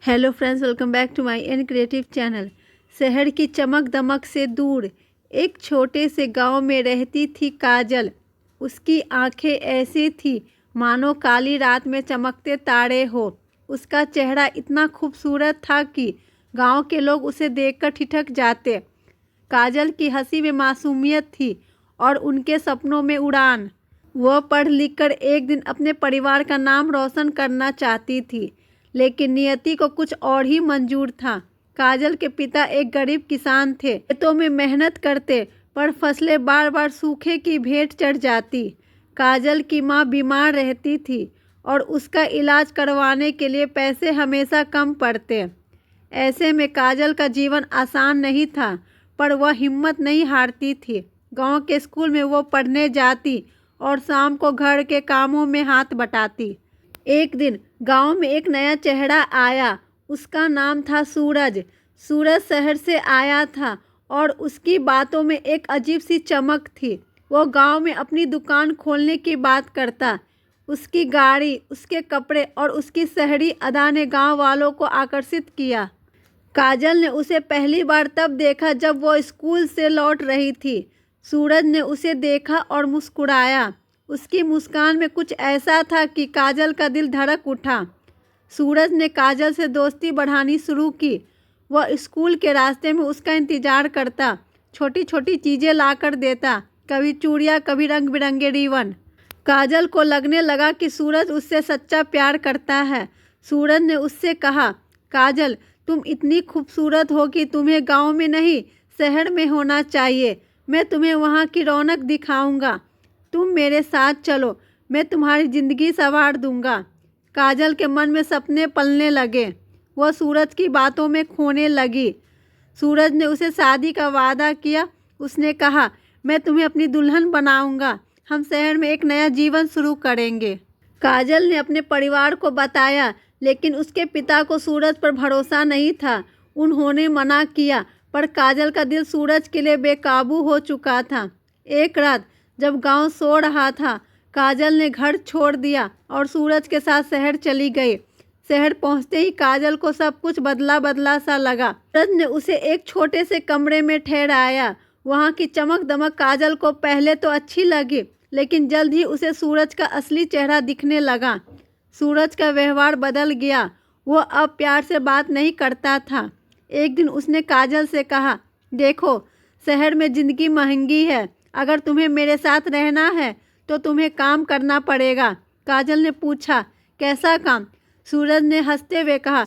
Hello friends, welcome back to my N creative channel. शहर की चमक दमक से दूर एक छोटे से गांव में रहती थी काजल। उसकी आंखें ऐसी थी मानो काली रात में चमकते तारे हो। उसका चेहरा इतना खूबसूरत था कि गांव के लोग उसे देखकर ठिठक जाते। काजल की हंसी में मासूमियत थी और उनके सपनों में उड़ान। वह पढ़ लिख कर एक दिन अपने परिवार का नाम रोशन करना चाहती थी, लेकिन नियति को कुछ और ही मंजूर था। काजल के पिता एक गरीब किसान थे। खेतों में मेहनत करते, पर फसलें बार बार सूखे की भेंट चढ़ जाती। काजल की माँ बीमार रहती थी और उसका इलाज करवाने के लिए पैसे हमेशा कम पड़ते। ऐसे में काजल का जीवन आसान नहीं था, पर वह हिम्मत नहीं हारती थी। गांव के स्कूल में वो पढ़ने जाती और शाम को घर के कामों में हाथ बटाती। एक दिन गांव में एक नया चेहरा आया। उसका नाम था सूरज। सूरज शहर से आया था और उसकी बातों में एक अजीब सी चमक थी। वो गांव में अपनी दुकान खोलने की बात करता। उसकी गाड़ी, उसके कपड़े और उसकी शहरी अदा ने गांव वालों को आकर्षित किया। काजल ने उसे पहली बार तब देखा जब वो स्कूल से लौट रही थी। सूरज ने उसे देखा और मुस्कुराया। उसकी मुस्कान में कुछ ऐसा था कि काजल का दिल धड़क उठा। सूरज ने काजल से दोस्ती बढ़ानी शुरू की। वह स्कूल के रास्ते में उसका इंतजार करता, छोटी छोटी चीज़ें लाकर देता, कभी चूड़ियाँ, कभी रंग बिरंगे रिबन। काजल को लगने लगा कि सूरज उससे सच्चा प्यार करता है। सूरज ने उससे कहा, काजल, तुम इतनी खूबसूरत हो कि तुम्हें गांव में नहीं, शहर में होना चाहिए। मैं तुम्हें वहाँ की रौनक दिखाऊंगा। तुम मेरे साथ चलो, मैं तुम्हारी ज़िंदगी संवार दूंगा। काजल के मन में सपने पलने लगे। वह सूरज की बातों में खोने लगी। सूरज ने उसे शादी का वादा किया। उसने कहा, मैं तुम्हें अपनी दुल्हन बनाऊंगा। हम शहर में एक नया जीवन शुरू करेंगे। काजल ने अपने परिवार को बताया, लेकिन उसके पिता को सूरज पर भरोसा नहीं था। उन्होंने मना किया, पर काजल का दिल सूरज के लिए बेकाबू हो चुका था। एक रात जब गांव सो रहा था, काजल ने घर छोड़ दिया और सूरज के साथ शहर चली गई। शहर पहुंचते ही काजल को सब कुछ बदला बदला सा लगा। सूरज ने उसे एक छोटे से कमरे में ठहराया। वहां की चमक दमक काजल को पहले तो अच्छी लगी, लेकिन जल्द ही उसे सूरज का असली चेहरा दिखने लगा। सूरज का व्यवहार बदल गया। वो अब प्यार से बात नहीं करता था। एक दिन उसने काजल से कहा, देखो, शहर में ज़िंदगी महंगी है। अगर तुम्हें मेरे साथ रहना है तो तुम्हें काम करना पड़ेगा। काजल ने पूछा, कैसा काम? सूरज ने हंसते हुए कहा,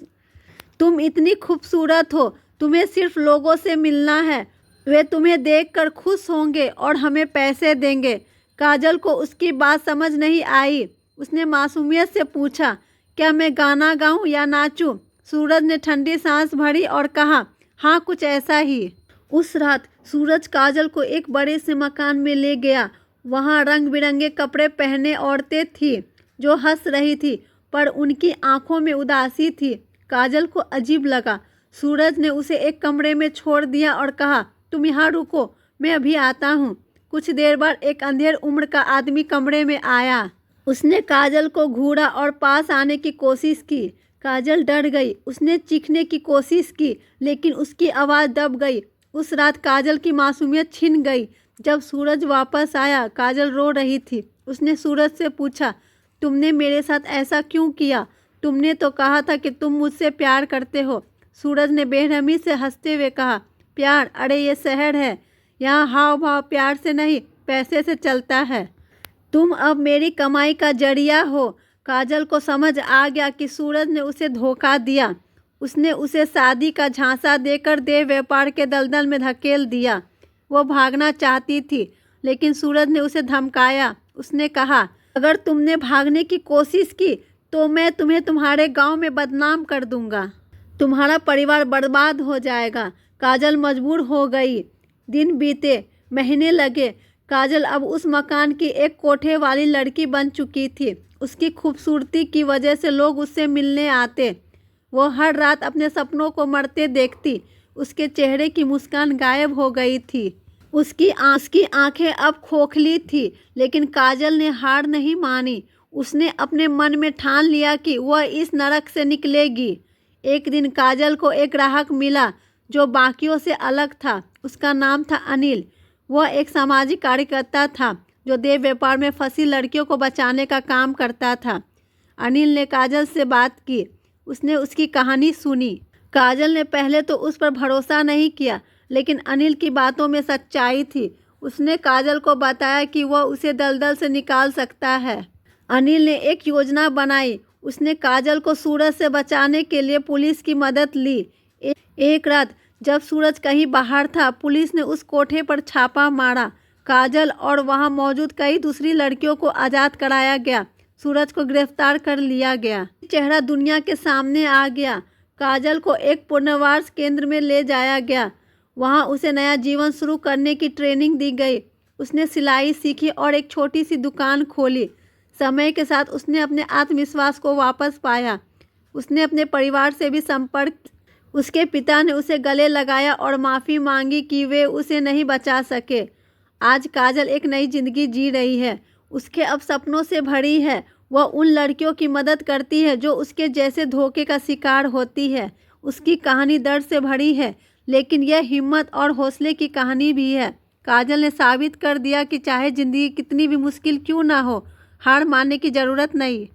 तुम इतनी खूबसूरत हो, तुम्हें सिर्फ लोगों से मिलना है। वे तुम्हें देखकर खुश होंगे और हमें पैसे देंगे। काजल को उसकी बात समझ नहीं आई। उसने मासूमियत से पूछा, क्या मैं गाना गाऊं या नाचूं? सूरज ने ठंडी सांस भरी और कहा, हाँ, कुछ ऐसा ही। उस रात सूरज काजल को एक बड़े से मकान में ले गया। वहाँ रंग बिरंगे कपड़े पहने औरतें थीं जो हंस रही थी, पर उनकी आंखों में उदासी थी। काजल को अजीब लगा। सूरज ने उसे एक कमरे में छोड़ दिया और कहा, तुम यहाँ रुको, मैं अभी आता हूँ। कुछ देर बाद एक अंधेर उम्र का आदमी कमरे में आया। उसने काजल को घूरा और पास आने की कोशिश की। काजल डर गई। उसने चीखने की कोशिश की, लेकिन उसकी आवाज़ दब गई। उस रात काजल की मासूमियत छिन गई। जब सूरज वापस आया, काजल रो रही थी। उसने सूरज से पूछा, तुमने मेरे साथ ऐसा क्यों किया? तुमने तो कहा था कि तुम मुझसे प्यार करते हो। सूरज ने बेरहमी से हंसते हुए कहा, प्यार? अरे ये शहर है, यहाँ हाव भाव प्यार से नहीं, पैसे से चलता है। तुम अब मेरी कमाई का जरिया हो। काजल को समझ आ गया कि सूरज ने उसे धोखा दिया। उसने उसे शादी का झांसा देकर देह व्यापार के दलदल में धकेल दिया। वो भागना चाहती थी, लेकिन सूरज ने उसे धमकाया। उसने कहा, अगर तुमने भागने की कोशिश की तो मैं तुम्हें तुम्हारे गांव में बदनाम कर दूंगा। तुम्हारा परिवार बर्बाद हो जाएगा। काजल मजबूर हो गई। दिन बीते, महीने लगे। काजल अब उस मकान की एक कोठे वाली लड़की बन चुकी थी। उसकी खूबसूरती की वजह से लोग उससे मिलने आते। वो हर रात अपने सपनों को मरते देखती। उसके चेहरे की मुस्कान गायब हो गई थी। उसकी आंखें अब खोखली थी, लेकिन काजल ने हार नहीं मानी। उसने अपने मन में ठान लिया कि वह इस नरक से निकलेगी। एक दिन काजल को एक ग्राहक मिला जो बाकियों से अलग था। उसका नाम था अनिल। वह एक सामाजिक कार्यकर्ता था जो देह व्यापार में फंसी लड़कियों को बचाने का काम करता था। अनिल ने काजल से बात की। उसने उसकी कहानी सुनी। काजल ने पहले तो उस पर भरोसा नहीं किया, लेकिन अनिल की बातों में सच्चाई थी। उसने काजल को बताया कि वह उसे दलदल से निकाल सकता है। अनिल ने एक योजना बनाई। उसने काजल को सूरज से बचाने के लिए पुलिस की मदद ली। एक रात जब सूरज कहीं बाहर था, पुलिस ने उस कोठे पर छापा मारा। काजल और वहां मौजूद कई दूसरी लड़कियों को आज़ाद कराया गया। सूरज को गिरफ्तार कर लिया गया। चेहरा दुनिया के सामने आ गया। काजल को एक पुनर्वास केंद्र में ले जाया गया। वहां उसे नया जीवन शुरू करने की ट्रेनिंग दी गई। उसने सिलाई सीखी और एक छोटी सी दुकान खोली। समय के साथ उसने अपने आत्मविश्वास को वापस पाया। उसने अपने परिवार से भी संपर्क। उसके पिता ने उसे गले लगाया और माफ़ी मांगी कि वे उसे नहीं बचा सके। आज काजल एक नई जिंदगी जी रही है। उसके अब सपनों से भरी है। वह उन लड़कियों की मदद करती है जो उसके जैसे धोखे का शिकार होती है। उसकी कहानी दर्द से भरी है, लेकिन यह हिम्मत और हौसले की कहानी भी है। काजल ने साबित कर दिया कि चाहे ज़िंदगी कितनी भी मुश्किल क्यों ना हो, हार मानने की ज़रूरत नहीं।